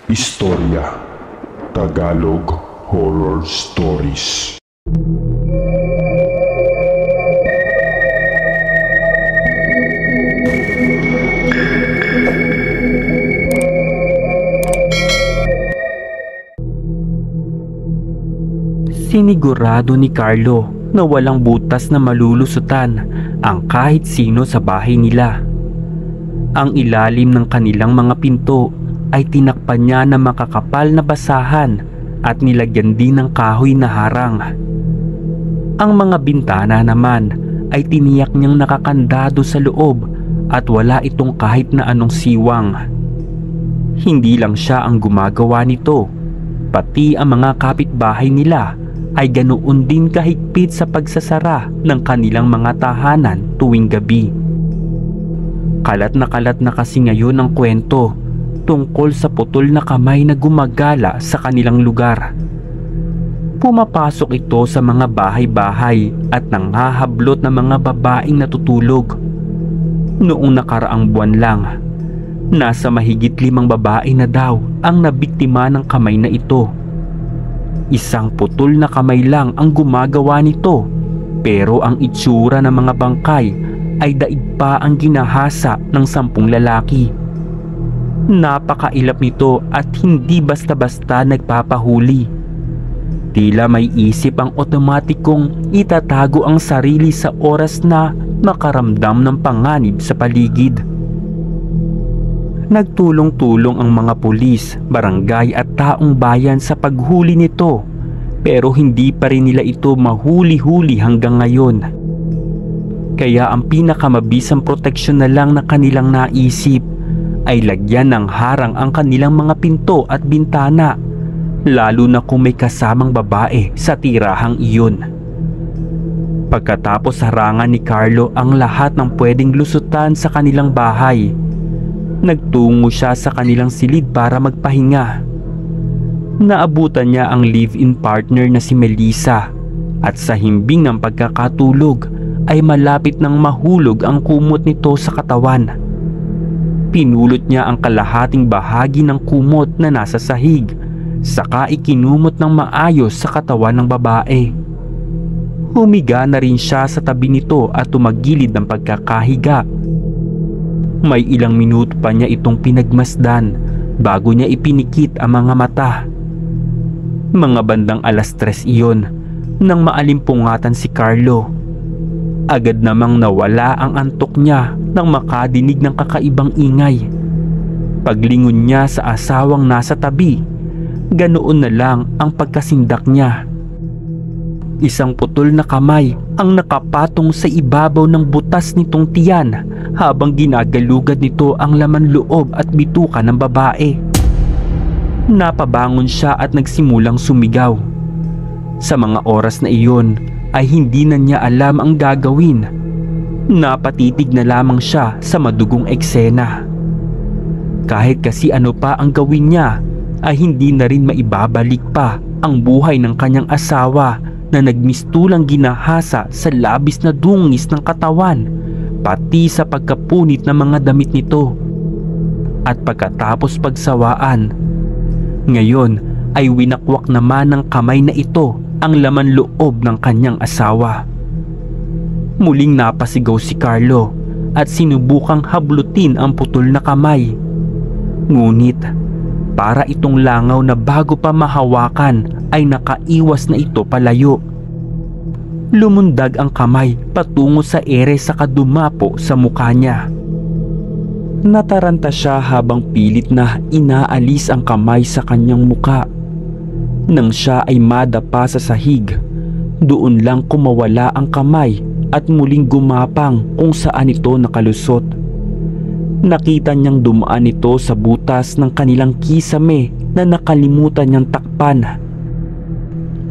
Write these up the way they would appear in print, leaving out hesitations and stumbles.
Istorya Tagalog Horror Stories. Sinigurado ni Carlo na walang butas na malulusutan ang kahit sino sa bahay nila. Ang ilalim ng kanilang mga pinto ay tinakpan niya ng makakapal na basahan at nilagyan din ng kahoy na harang. Ang mga bintana naman ay tiniyak niyang nakakandado sa loob at wala itong kahit na anong siwang. Hindi lang siya ang gumagawa nito, pati ang mga kapitbahay nila ay ganoon din kahigpit sa pagsasara ng kanilang mga tahanan tuwing gabi. Kalat na kasi ngayon ang kwento tungkol sa putol na kamay na gumagala sa kanilang lugar. Pumapasok ito sa mga bahay-bahay at nanghahablot ng mga babaeng natutulog. Noong nakaraang buwan lang, nasa mahigit 5 babae na daw ang nabiktima ng kamay na ito. Isang putol na kamay lang ang gumagawa nito, pero ang itsura ng mga bangkay ay daig pa ang ginahasa ng 10 lalaki. Napakailap nito at hindi basta-basta nagpapahuli. Tila may isip ang otomatikong itatago ang sarili sa oras na makaramdam ng panganib sa paligid. Nagtulong-tulong ang mga pulis, barangay at taong bayan sa paghuli nito, pero hindi pa rin nila ito mahuli-huli hanggang ngayon. Kaya ang pinakamabisang proteksyon na lang na kanilang naisip ay lagyan ng harang ang kanilang mga pinto at bintana, lalo na kung may kasamang babae sa tirahang iyon. Pagkatapos harangan ni Carlo ang lahat ng pwedeng lusutan sa kanilang bahay, nagtungo siya sa kanilang silid para magpahinga. Naabutan niya ang live-in partner na si Melissa at sa himbing ng pagkakatulog ay malapit nang mahulog ang kumot nito sa katawan. Pinulot niya ang kalahating bahagi ng kumot na nasa sahig, saka ikinumot ng maayos sa katawan ng babae. Humiga na rin siya sa tabi nito at tumagilid ng pagkakahiga. May ilang minuto pa niya itong pinagmasdan bago niya ipinikit ang mga mata. Mga bandang 3:00 iyon nang maalimpungatan si Carlo. Agad namang nawala ang antok niya nang makadinig ng kakaibang ingay. Paglingon niya sa asawang nasa tabi, ganoon na lang ang pagkasindak niya. Isang putol na kamay ang nakapatong sa ibabaw ng butas nitong tiyan habang ginagalugad nito ang laman loob at bituka ng babae. Napabangon siya at nagsimulang sumigaw. Sa mga oras na iyon ay hindi na niya alam ang gagawin. Napatitig na lamang siya sa madugong eksena. Kahit kasi ano pa ang gawin niya ay hindi na rin maibabalik pa ang buhay ng kanyang asawa na nagmistulang ginahasa sa labis na dungis ng katawan, pati sa pagkapunit ng mga damit nito. At pagkatapos pagsawaan, ngayon ay winakwak naman ng kamay na ito ang laman loob ng kanyang asawa. Muling napasigaw si Carlo at sinubukang hablutin ang putol na kamay. Ngunit para itong langaw na bago pa mahawakan ay nakaiwas na ito palayo. Lumundag ang kamay patungo sa ere saka dumapo sa mukha niya. Nataranta siya habang pilit na inaalis ang kamay sa kanyang muka. Nang siya ay madapa sa sahig, doon lang kumawala ang kamay at muling gumapang kung saan ito nakalusot. Nakita niyang dumaan ito sa butas ng kanilang kisame na nakalimutan niyang takpan.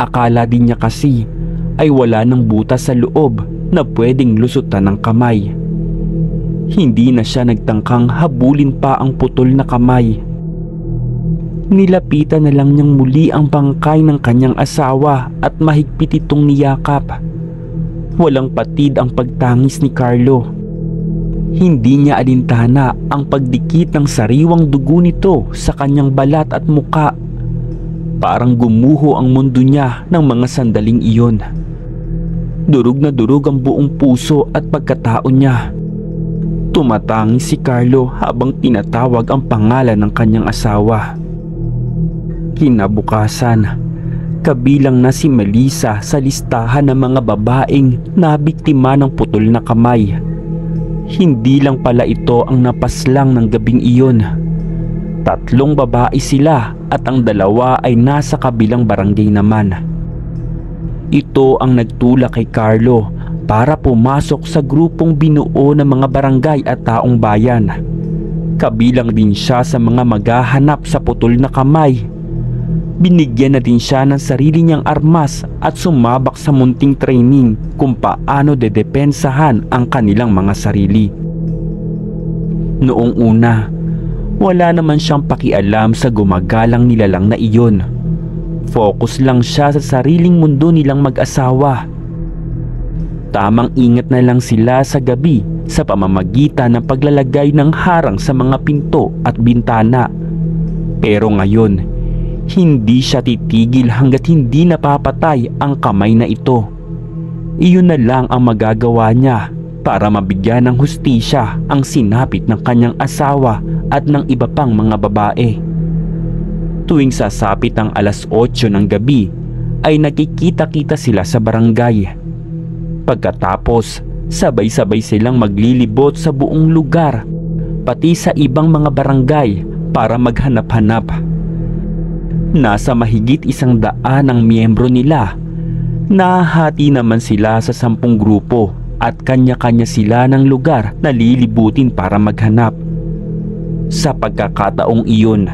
Akala din niya kasi ay wala ng butas sa loob na pwedeng lusutan ng kamay. Hindi na siya nagtangkang habulin pa ang putol na kamay. Nilapitan na lang niyang muli ang bangkay ng kanyang asawa at mahigpit itong niyakap. Walang patid ang pagtangis ni Carlo. Hindi niya alintana ang pagdikit ng sariwang dugo nito sa kanyang balat at muka. Parang gumuho ang mundo niya ng mga sandaling iyon. Durog na durog ang buong puso at pagkatao niya. Tumatangi si Carlo habang tinatawag ang pangalan ng kanyang asawa. Kinabukasan, kabilang na si Melissa sa listahan ng mga babaeng nabiktima ng putol na kamay. Hindi lang pala ito ang napaslang ng gabing iyon. 3 babae sila at ang 2 ay nasa kabilang barangay naman. Ito ang nagtulak kay Carlo para pumasok sa grupong binuo ng mga barangay at taong bayan. Kabilang din siya sa mga maghahanap sa putol na kamay. Binigyan na din siya ng sarili niyang armas at sumabak sa munting training kung paano dedepensahan ang kanilang mga sarili. Noong una, wala naman siyang pakialam sa gumagalang nilalang na iyon. Focus lang siya sa sariling mundo nilang mag-asawa. Tamang ingat na lang sila sa gabi sa pamamagitan ng paglalagay ng harang sa mga pinto at bintana. Pero ngayon, hindi siya titigil hanggat hindi napapatay ang kamay na ito. Iyon na lang ang magagawa niya para mabigyan ng hustisya ang sinapit ng kanyang asawa at ng iba pang mga babae. Tuwing sasapit ang 8:00 ng gabi ay nakikita-kita sila sa barangay. Pagkatapos, sabay-sabay silang maglilibot sa buong lugar, pati sa ibang mga barangay para maghanap-hanap. Nasa mahigit 100 ang miyembro nila. Nahati naman sila sa 10 grupo at kanya-kanya sila ng lugar na lilibutin para maghanap. Sa pagkakataong iyon,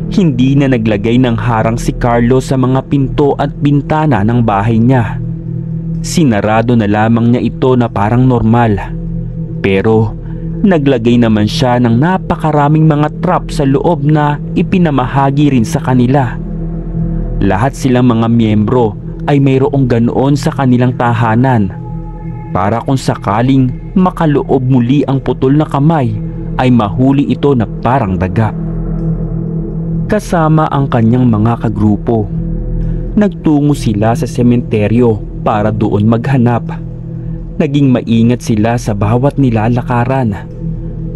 hindi na naglagay ng harang si Carlo sa mga pinto at bintana ng bahay niya. Sinarado na lamang niya ito na parang normal. Pero naglagay naman siya ng napakaraming mga trap sa loob na ipinamahagi rin sa kanila. Lahat silang mga miyembro ay mayroong ganoon sa kanilang tahanan para kung sakaling makaloob muli ang putol na kamay ay mahuli ito na parang daga. Kasama ang kanyang mga kagrupo, nagtungo sila sa sementeryo para doon maghanap. Naging maingat sila sa bawat nilalakaran.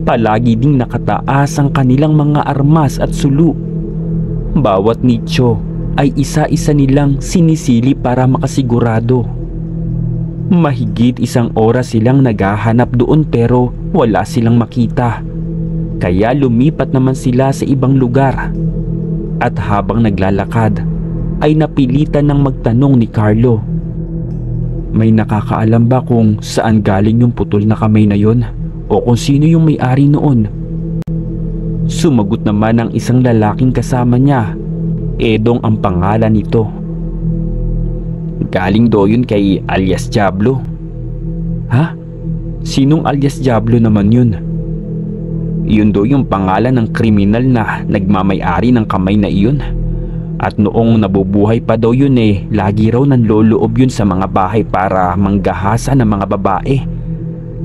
Palagi ding nakataas ang kanilang mga armas at sulu. Bawat nicho ay isa-isa nilang sinisili para makasigurado. Mahigit 1 oras silang naghahanap doon pero wala silang makita. Kaya lumipat naman sila sa ibang lugar. At habang naglalakad ay napilitan ng magtanong ni Carlo, "May nakakaalam ba kung saan galing yung putol na kamay na yon? O kung sino yung may-ari noon?" Sumagot naman ang isang lalaking kasama niya. Edong ang pangalan nito. "Galing daw yun kay alias Diablo." "Ha? Sinong alias Diablo naman yun?" "Yun daw yung pangalan ng kriminal na nagmamay-ari ng kamay na iyon. At noong nabubuhay pa daw yun lagi raw nanloloob yun sa mga bahay para manggahasa ng mga babae.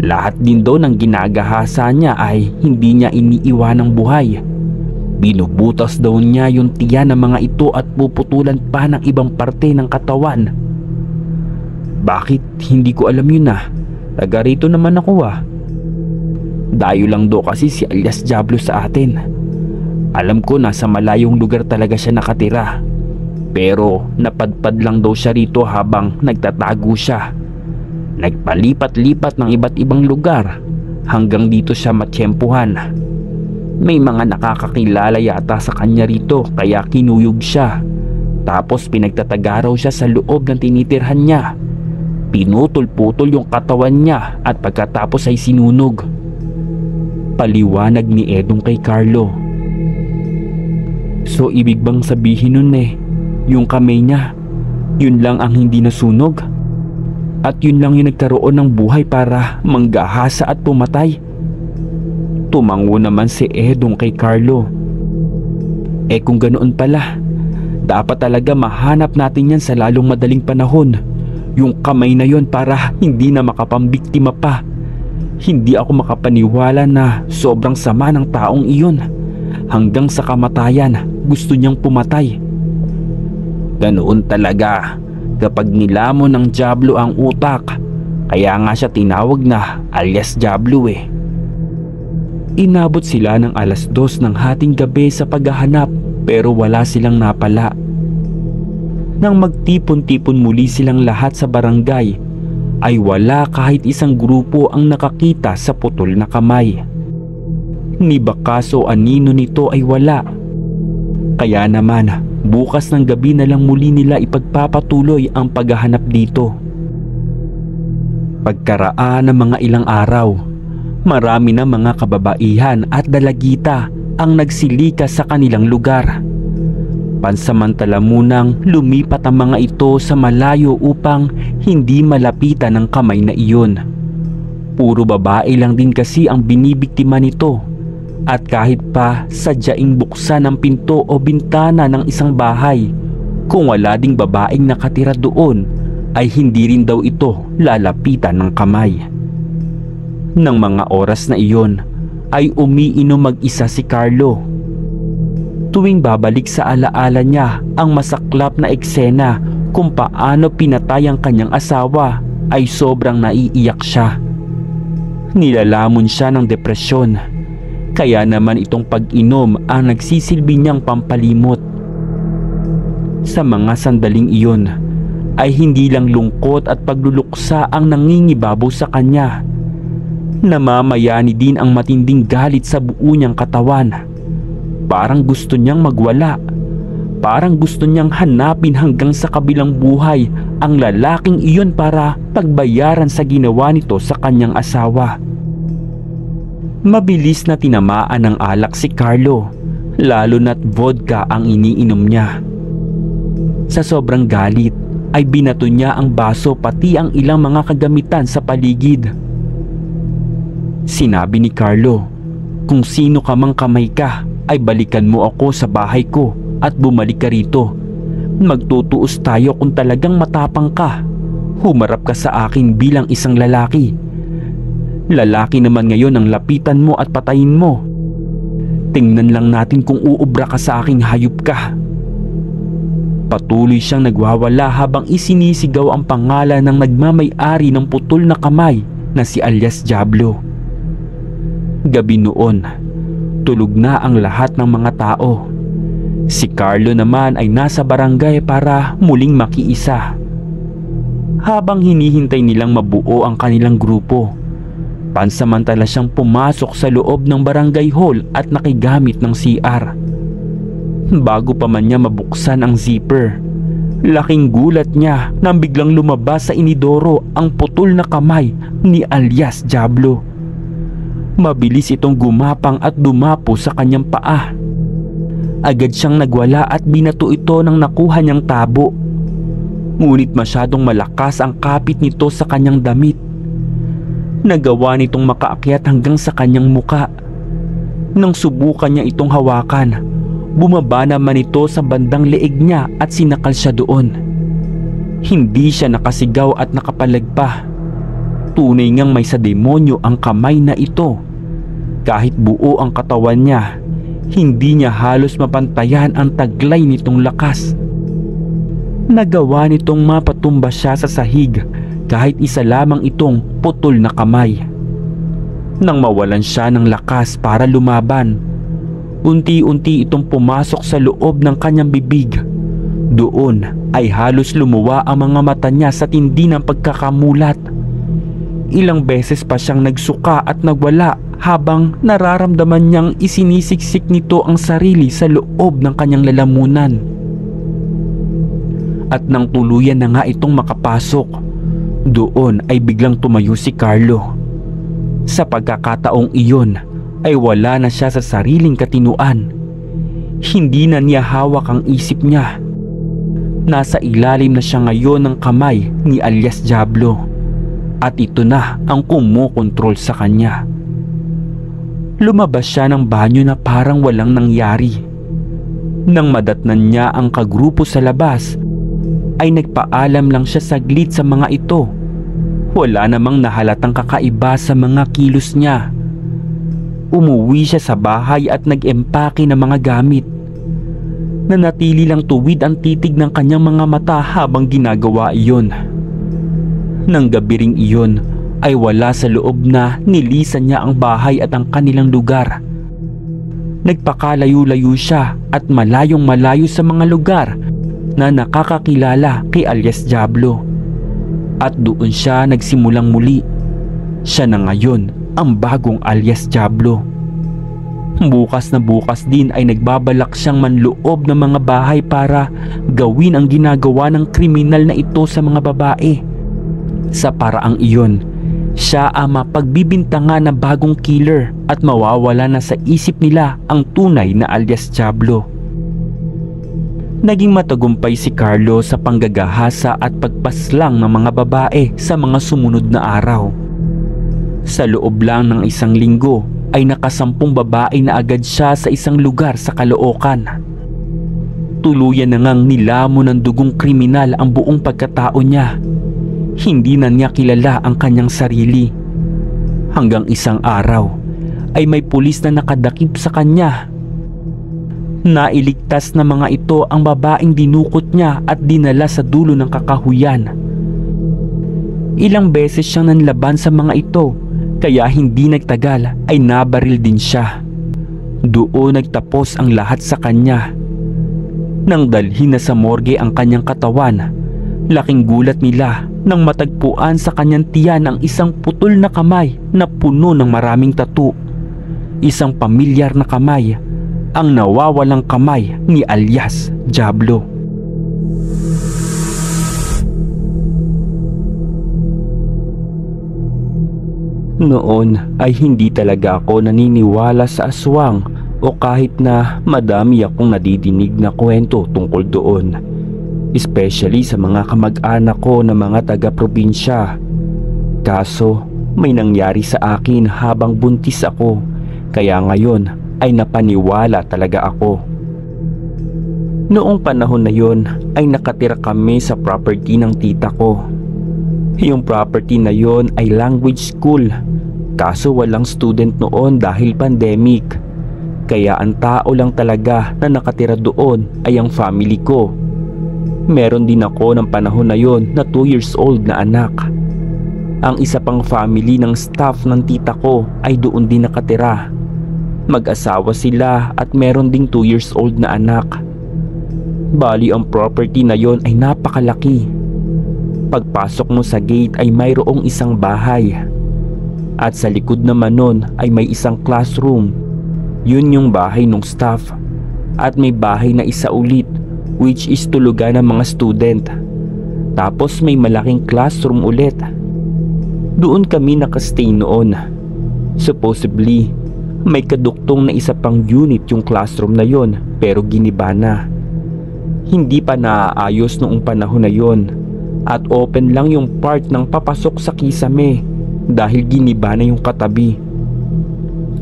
Lahat din daw ng ginagahasa niya ay hindi niya iniiwanang buhay. Binubutas daw niya yung tiyan ng mga ito at puputulan pa ng ibang parte ng katawan." "Bakit? Hindi ko alam yun Taga rito naman ako Dayo lang daw kasi si alias Diablo sa atin. Alam ko nasa malayong lugar talaga siya nakatira. Pero napadpad lang daw siya rito habang nagtatago siya. Nagpalipat-lipat ng iba't ibang lugar hanggang dito siya matsyempuhan. May mga nakakakilala yata sa kanya rito kaya kinuyog siya. Tapos pinagtataga raw siya sa loob ng tinitirhan niya. Pinutol-putol yung katawan niya at pagkatapos ay sinunog." Paliwanag ni Edong kay Carlo. "So ibig bang sabihin nun yung kamay niya, yun lang ang hindi nasunog? At yun lang yung nagkaroon ng buhay para manggahasa at pumatay?" Tumango naman si Edong kay Carlo. Kung ganoon pala, dapat talaga mahanap natin yan sa lalong madaling panahon. Yung kamay na yon para hindi na makapambiktima pa. Hindi ako makapaniwala na sobrang sama ng taong iyon. Hanggang sa kamatayan, gusto niyang pumatay. Ganoon talaga kapag nilamon ng Diablo ang utak. Kaya nga siya tinawag na alias Diablo eh. Inabot sila ng 2:00 ng hating gabi sa paghahanap pero wala silang napala. Nang magtipon-tipon muli silang lahat sa barangay, ay wala kahit isang grupo ang nakakita sa putol na kamay. Ni bakas o anino nito ay wala. Kaya naman, bukas ng gabi na lang muli nila ipagpapatuloy ang paghahanap dito. Pagkaraan ng mga ilang araw, marami na mga kababaihan at dalagita ang nagsilika sa kanilang lugar. Pansamantala munang lumipat ang mga ito sa malayo upang hindi malapitan ng kamay na iyon. Puro babae lang din kasi ang binibiktima nito. At kahit pa sadyaing buksan ang pinto o bintana ng isang bahay, kung wala ding babaeng nakatira doon, ay hindi rin daw ito lalapitan ng kamay. Nang mga oras na iyon, ay umiinom mag-isa si Carlo. Tuwing babalik sa alaala niya ang masaklap na eksena kung paano pinatay ang kanyang asawa, ay sobrang naiiyak siya. Nilalamon siya ng depresyon. Kaya naman itong pag-inom ang nagsisilbi niyang pampalimot. Sa mga sandaling iyon ay hindi lang lungkot at pagluluksa ang nangingibabaw sa kanya. Namamayani din ang matinding galit sa buo niyang katawan. Parang gusto niyang magwala. Parang gusto niyang hanapin hanggang sa kabilang buhay ang lalaking iyon para pagbayaran sa ginawa nito sa kanyang asawa. Mabilis na tinamaan ng alak si Carlo, lalo na't vodka ang iniinom niya. Sa sobrang galit ay binato niya ang baso pati ang ilang mga kagamitan sa paligid. Sinabi ni Carlo, "Kung sino ka mang kamay ka ay balikan mo ako sa bahay ko at bumalik ka rito. Magtutuos tayo kung talagang matapang ka. Humarap ka sa akin bilang isang lalaki. Lalaki naman ngayon ang lapitan mo at patayin mo. Tingnan lang natin kung uubra ka sa akin, hayop ka." Patuloy siyang nagwawala habang isinisigaw ang pangalan ng nagmamay-ari ng putol na kamay na si alias Diablo. Gabi noon, tulog na ang lahat ng mga tao. Si Carlo naman ay nasa barangay para muling makiisa. Habang hinihintay nilang mabuo ang kanilang grupo, pansamantala siyang pumasok sa loob ng barangay hall at nakigamit ng CR. Bago pa man niya mabuksan ang zipper, laking gulat niya nang biglang lumabas sa inidoro ang putol na kamay ni alias Diablo. Mabilis itong gumapang at dumapo sa kanyang paa. Agad siyang nagwala at binato ito ng nakuha niyang tabo. Ngunit masyadong malakas ang kapit nito sa kanyang damit. Nagawa nitong makaakyat hanggang sa kanyang muka. Nang subukan niya itong hawakan, bumaba naman ito sa bandang leeg niya at sinakal siya doon. Hindi siya nakasigaw at nakapalag pa. Tunay ngang may sademonyo ang kamay na ito. Kahit buo ang katawan niya, hindi niya halos mapantayan ang taglay nitong lakas. Nagawa nitong mapatumba siya sa sahig kahit isa lamang itong putol na kamay. Nang mawalan siya ng lakas para lumaban, unti-unti itong pumasok sa loob ng kanyang bibig. Doon ay halos lumuwa ang mga mata niya sa tindi ng pagkakamulat. Ilang beses pa siyang nagsuka at nagwala habang nararamdaman niyang isinisiksik nito ang sarili sa loob ng kanyang lalamunan. At nang tuluyan na nga itong makapasok, doon ay biglang tumayo si Carlo. Sa pagkakataong iyon ay wala na siya sa sariling katinuan. Hindi na niya hawak ang isip niya. Nasa ilalim na siya ngayon ng kamay ni alias Diablo. At ito na ang kumokontrol sa kanya. Lumabas siya ng banyo na parang walang nangyari. Nang madatnan niya ang kagrupo sa labas, ay nagpaalam lang siya saglit sa mga ito. wala namang nahalatang kakaiba sa mga kilos niya. Umuwi siya sa bahay at nag-empake ng mga gamit. Nanatili lang tuwid ang titig ng kanyang mga mata habang ginagawa iyon. Nang gabi ring iyon ay wala sa loob na nilisan niya ang bahay at ang kanilang lugar. Nagpakalayo-layo siya at malayong malayo sa mga lugar na nakakakilala kay alias Diablo. At doon siya nagsimulang muli. Siya na ngayon ang bagong alias Diablo. Bukas na bukas din ay nagbabalak siyang manloob ng mga bahay para gawin ang ginagawa ng kriminal na ito sa mga babae. Sa paraang iyon, siya ang mapagbibintangan na bagong killer at mawawala na sa isip nila ang tunay na alias Diablo. Naging matagumpay si Carlo sa panggagahasa at pagpaslang ng mga babae sa mga sumunod na araw. Sa loob lang ng isang linggo ay nakasampung babae na agad siya sa isang lugar sa Caloocan. Tuluyan na ngang nilamon ng dugong kriminal ang buong pagkatao niya. Hindi na niya kilala ang kanyang sarili. Hanggang isang araw ay may pulis na nakadakip sa kanya. Nailigtas na mga ito ang babaeng dinukot niya at dinala sa dulo ng kakahuyan. Ilang beses siyang nanlaban sa mga ito, kaya hindi nagtagal ay nabaril din siya. Doon nagtapos ang lahat sa kanya. Nang dalhin na sa morgue ang kanyang katawan, laking gulat nila nang matagpuan sa kanyang tiyan ang isang putol na kamay na puno ng maraming tattoo. Isang pamilyar na kamay, ang nawawalang kamay ni alias Diablo. Noon ay hindi talaga ako naniniwala sa aswang o kahit na madami akong nadidinig na kwento tungkol doon. Especially sa mga kamag-anak ko na mga taga-probinsya. Kaso may nangyari sa akin habang buntis ako, kaya ngayon ay napaniwala talaga ako. Noong panahon na yon ay nakatira kami sa property ng tita ko. Yung property na yon ay language school, kaso walang student noon dahil pandemic. Kaya ang tao lang talaga na nakatira doon ay ang family ko. Meron din ako ng panahon na yon na 2 years old na anak. Ang isa pang family ng staff ng tita ko ay doon din nakatira. Mag-asawa sila at meron ding 2 years old na anak. Bali ang property na yon ay napakalaki. Pagpasok mo sa gate ay mayroong isang bahay. At sa likod naman nun ay may isang classroom. Yun yung bahay ng staff. At may bahay na isa ulit, which is tulugan ng mga student. Tapos may malaking classroom ulit. Doon kami nakastay noon. Supposedly, may kaduktong na isa pang unit yung classroom na yon, pero giniba na. Hindi pa naaayos noong panahon na yon. At open lang yung part ng papasok sa kisame dahil giniba na yung katabi.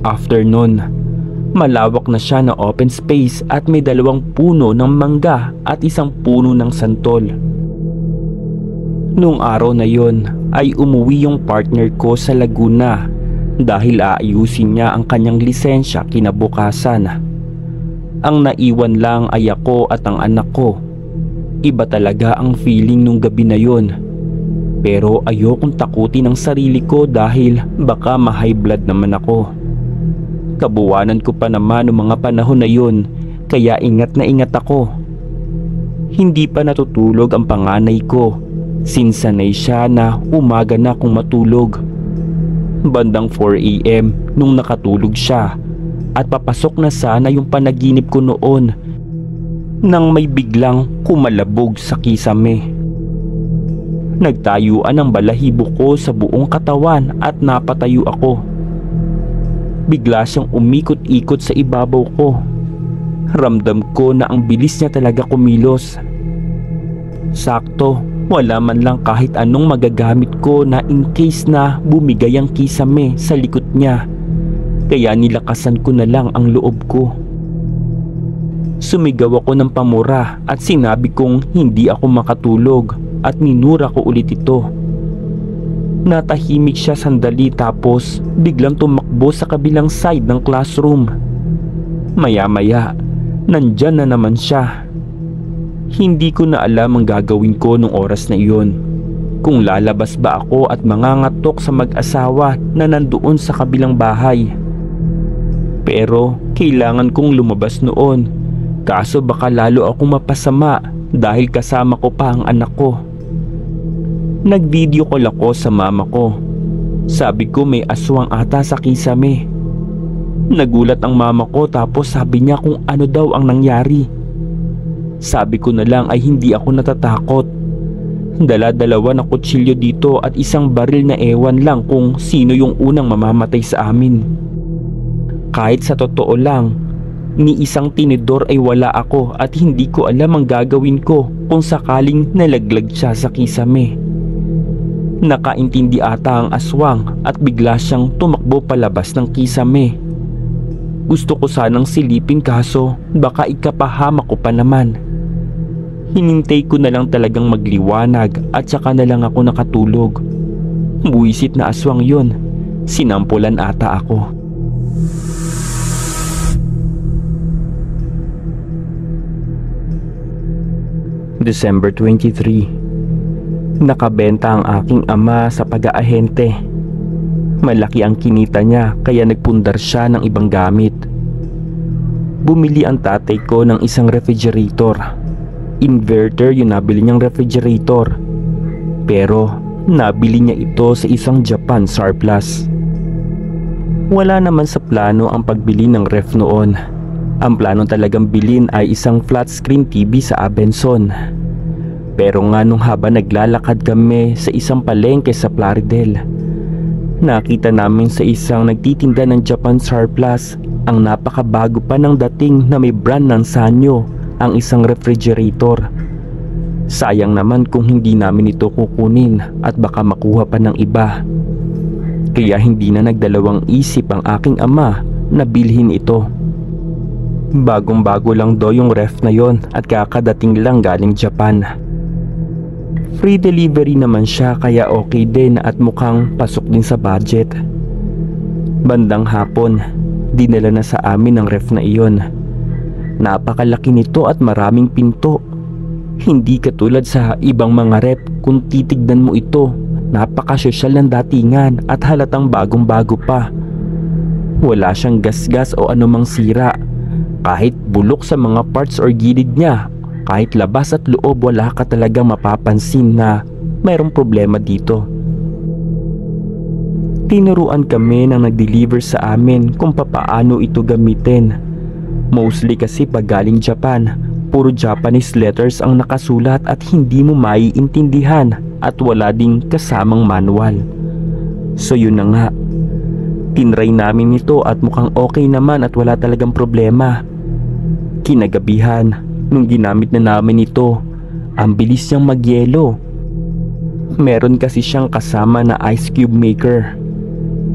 After nun, malawak na siya na open space at may 2 puno ng mangga at 1 puno ng santol. Noong araw na yon ay umuwi yung partner ko sa Laguna dahil aayusin niya ang kanyang lisensya kinabukasan. Ang naiwan lang ay ako at ang anak ko. Iba talaga ang feeling nung gabi na yon. Pero ayokong takutin ang sarili ko dahil baka ma-high blood naman ako. Kabuwanan ko pa naman noong mga panahon na yon, kaya ingat na ingat ako. Hindi pa natutulog ang panganay ko, since sanay siya na umaga na kung matulog. Bandang 4 AM nung nakatulog siya at papasok na sana yung panaginip ko noon nang may biglang kumalabog sa kisame. Nagtayuan ang balahibo ko sa buong katawan at napatayo ako. Bigla siyang umikot-ikot sa ibabaw ko. Ramdam ko na ang bilis niya talaga kumilos. Sakto, wala man lang kahit anong magagamit ko na in case na bumigay ang kisame sa likod niya. Kaya nilakasan ko na lang ang loob ko. Sumigaw ako ng pamura at sinabi kong hindi ako makatulog at minura ko ulit ito. Natahimik siya sandali tapos biglang tumakbo sa kabilang side ng classroom. Maya-maya, nandyan na naman siya. Hindi ko na alam ang gagawin ko nung oras na iyon. Kung lalabas ba ako at mangangatok sa mag-asawa na nandoon sa kabilang bahay. Pero kailangan kong lumabas noon. Kaso baka lalo akong mapasama dahil kasama ko pa ang anak ko. Nag-video call ako sa mama ko. Sabi ko may aswang ata sa kisame. Nagulat ang mama ko tapos sabi niya kung ano daw ang nangyari. Sabi ko na lang ay hindi ako natatakot. Dala-dalawa na kutsilyo dito at isang baril na ewan lang kung sino yung unang mamamatay sa amin. Kahit sa totoo lang, ni isang tinidor ay wala ako at hindi ko alam ang gagawin ko kung sakaling nalaglag siya sa kisame. Nakaintindi ata ang aswang at bigla siyang tumakbo palabas ng kisame. Gusto ko sanang silipin kaso baka ikapahamak ko pa naman. Hinintay ko na lang talagang magliwanag at saka na lang ako nakatulog. Buwisit na aswang yun. Sinampulan ata ako. December 23. Nakabenta ang aking ama sa pag-aahente. Malaki ang kinita niya kaya nagpundar siya ng ibang gamit. Bumili ang tatay ko ng isang refrigerator. Inverter yung nabili niyang refrigerator. Pero nabili niya ito sa isang Japan surplus. Wala naman sa plano ang pagbili ng ref noon. Ang plano talagang bilhin ay isang flat screen TV sa Abenson. Pero nga nung habang naglalakad kami sa isang palengke sa Plaridel, nakita namin sa isang nagtitinda ng Japan surplus ang napakabago pa ng dating na may brand ng Sanyo ang isang refrigerator. Sayang naman kung hindi namin ito kukunin at baka makuha pa ng iba. Kaya hindi na nagdalawang isip ang aking ama na bilhin ito. Bagong-bago lang daw yung ref na yon at kakadating lang galing Japan. Free delivery naman siya kaya okay din at mukhang pasok din sa budget. Bandang hapon, dinala na sa amin ang ref na iyon. Napakalaki nito at maraming pinto. Hindi katulad sa ibang mga ref kung titignan mo ito, napakasosyal ng datingan at halatang bagong-bago pa. Wala siyang gasgas o anumang sira. Kahit bulok sa mga parts or gilid niya, kahit labas at loob wala ka talagang mapapansin na mayroong problema dito. Tinuruan kami ng nag-deliver sa amin kung papaano ito gamitin. Mostly kasi pag galing Japan, puro Japanese letters ang nakasulat at hindi mo maiintindihan at wala ding kasamang manual. So yun na nga, tinry namin ito at mukhang okay naman at wala talagang problema. Kinagabihan, nung ginamit na namin ito, ang bilis niyang magyelo. Meron kasi siyang kasama na ice cube maker.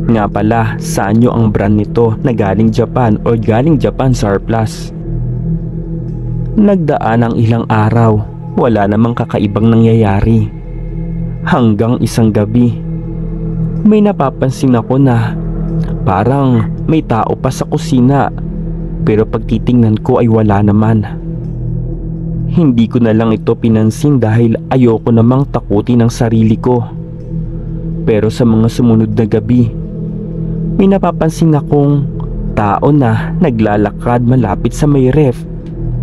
Nga pala, Sanyo ang brand nito na galing Japan o galing Japan surplus. Nagdaan ang ilang araw, wala namang kakaibang nangyayari. Hanggang isang gabi, may napapansin ako na parang may tao pa sa kusina. Pero pag titingnan ko ay wala naman. Hindi ko na lang ito pinansin dahil ayoko namang takutin ang sarili ko. Pero sa mga sumunod na gabi, may napapansin akong tao na naglalakad malapit sa may ref.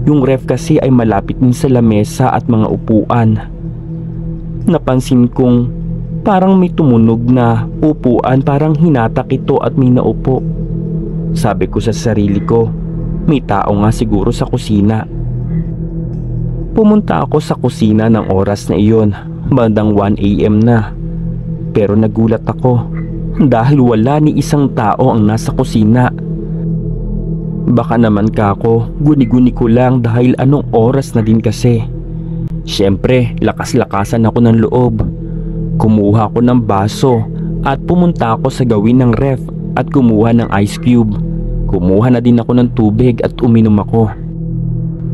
Yung ref kasi ay malapit din sa lamesa at mga upuan. Napansin kong parang may tumunog na upuan, parang hinatak ito at may naupo. Sabi ko sa sarili ko, may tao nga siguro sa kusina. Pumunta ako sa kusina ng oras na iyon, bandang 1 AM na. Pero nagulat ako dahil wala ni isang tao ang nasa kusina. Baka naman kako, guni-guni ko lang dahil anong oras na din kasi. Siyempre, lakas-lakasan ako ng loob. Kumuha ko ng baso at pumunta ako sa gawin ng ref at kumuha ng ice cube. Kumuha na din ako ng tubig at uminom ako.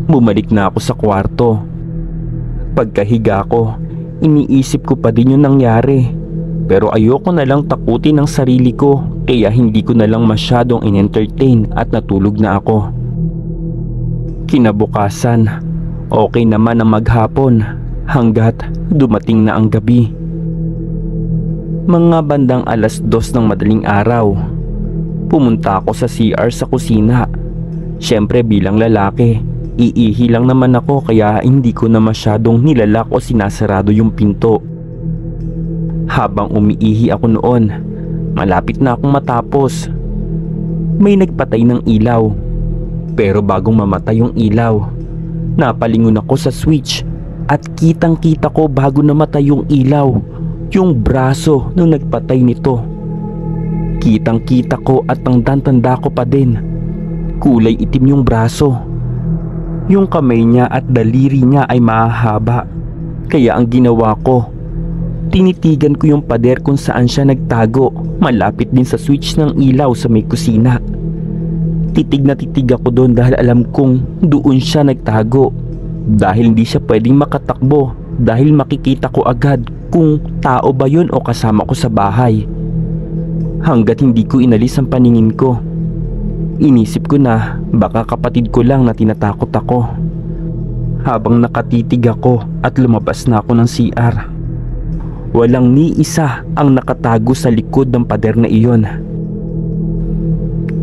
Bumalik na ako sa kwarto. Pagkahiga ko, iniisip ko pa din yung nangyari. Pero ayoko na lang takutin ang sarili ko kaya hindi ko na lang masyadong in-entertain at natulog na ako. Kinabukasan, okay naman ang maghapon hanggat dumating na ang gabi. Mga bandang 2:00 ng madaling araw, pumunta ako sa CR sa kusina. Siyempre bilang lalaki, iihi lang naman ako kaya hindi ko na masyadong nilalak o sinasarado yung pinto. Habang umiihi ako noon, malapit na akong matapos. May nagpatay ng ilaw. Pero bagong mamatay yung ilaw, napalingon ako sa switch at kitang kita ko bago namatay yung ilaw, yung braso nung nagpatay nito. Kitang kita ko at tandang-tanda ko pa din. Kulay itim yung braso. Yung kamay niya at daliri niya ay mahaba. Kaya ang ginawa ko, tinitigan ko yung pader kung saan siya nagtago, malapit din sa switch ng ilaw sa may kusina. Titig na titig ako doon dahil alam kong doon siya nagtago. Dahil hindi siya pwedeng makatakbo dahil makikita ko agad kung tao ba yun o kasama ko sa bahay. Hanggat hindi ko inalis ang paningin ko, inisip ko na baka kapatid ko lang na tinatakot ako. Habang nakatitig ako at lumabas na ako ng CR, walang ni isa ang nakatago sa likod ng pader na iyon.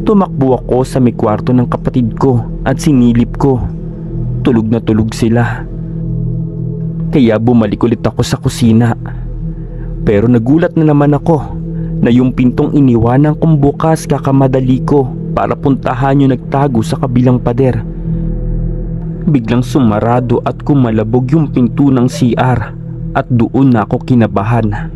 Tumakbo ako sa may kwarto ng kapatid ko at sinilip ko. Tulog na tulog sila. Kaya bumalik ulit ako sa kusina. Pero nagulat na naman ako na yung pintong iniwanan kong bukas kakamadali ko para puntahan yung nagtago sa kabilang pader. Biglang sumarado at kumalabog yung pinto ng CR at doon na ako kinabahan.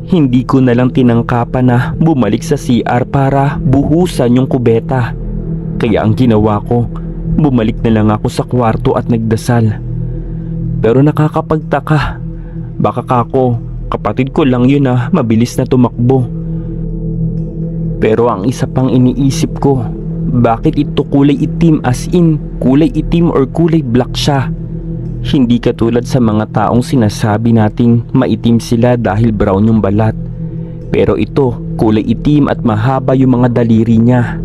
Hindi ko na lang tinangkapan na bumalik sa CR para buhusan yung kubeta. Kaya ang ginawa ko, bumalik na lang ako sa kwarto at nagdasal. Pero nakakapagtaka, baka kako, kapatid ko lang yun na mabilis na tumakbo. Pero ang isa pang iniisip ko, bakit ito kulay itim as in kulay itim or kulay black siya? Hindi katulad sa mga taong sinasabi nating maitim sila dahil brown yung balat. Pero ito, kulay itim at mahaba yung mga daliri niya.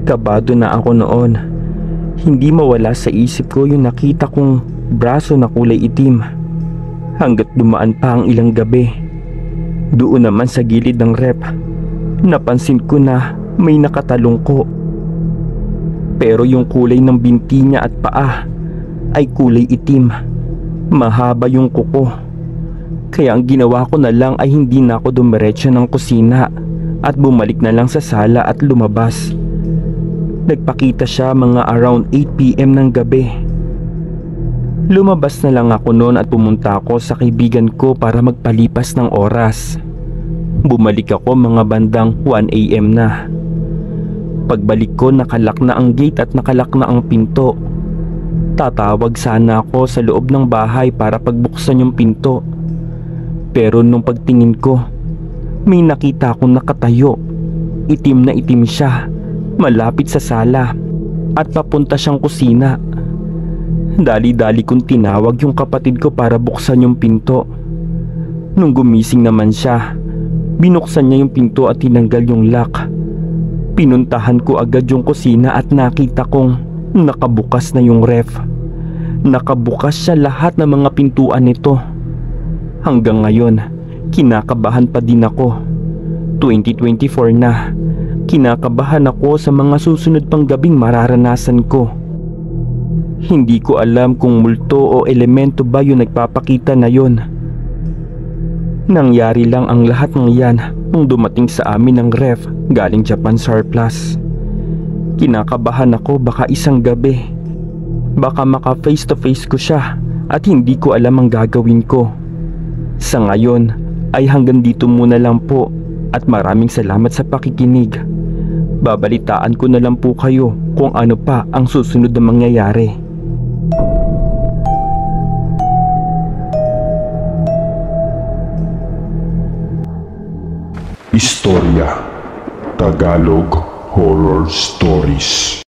Kabado na ako noon. Hindi mawala sa isip ko yung nakita kong braso na kulay itim. Hanggat dumaan pa ang ilang gabi. Doon naman sa gilid ng rep, napansin ko na may nakatalungko. Pero yung kulay ng binti niya at paa ay kulay itim. Mahaba yung kuko. Kaya ang ginawa ko na lang ay hindi na ako dumiretso ng kusina at bumalik na lang sa sala at lumabas. Nagpakita siya mga around 8 PM ng gabi. Lumabas na lang ako noon at pumunta ako sa kaibigan ko para magpalipas ng oras. Bumalik ako mga bandang 1 AM na. Pagbalik ko, nakalak na ang gate at nakalak na ang pinto. Tatawag sana ako sa loob ng bahay para pagbuksan yung pinto. Pero nung pagtingin ko, may nakita akong nakatayo. Itim na itim siya, malapit sa sala at papunta siyang kusina. Dali-dali kong tinawag yung kapatid ko para buksan yung pinto. Nung gumising naman siya, binuksan niya yung pinto at tinanggal yung lock. Pinuntahan ko agad yung kusina at nakita kong nakabukas na yung ref. Nakabukas siya lahat ng mga pintuan nito. Hanggang ngayon, kinakabahan pa din ako. 2024 na. Kinakabahan ako sa mga susunod pang gabing mararanasan ko. Hindi ko alam kung multo o elemento ba yung nagpapakita na yon. Nangyari lang ang lahat ng yan nung dumating sa amin ng ref galing Japan surplus. Kinakabahan ako baka isang gabi. Baka maka face to face ko siya at hindi ko alam ang gagawin ko. Sa ngayon ay hanggang dito muna lang po at maraming salamat sa pakikinig. Babalitaan ko na lang po kayo kung ano pa ang susunod na mangyayari. Istorya Tagalog Horror Stories.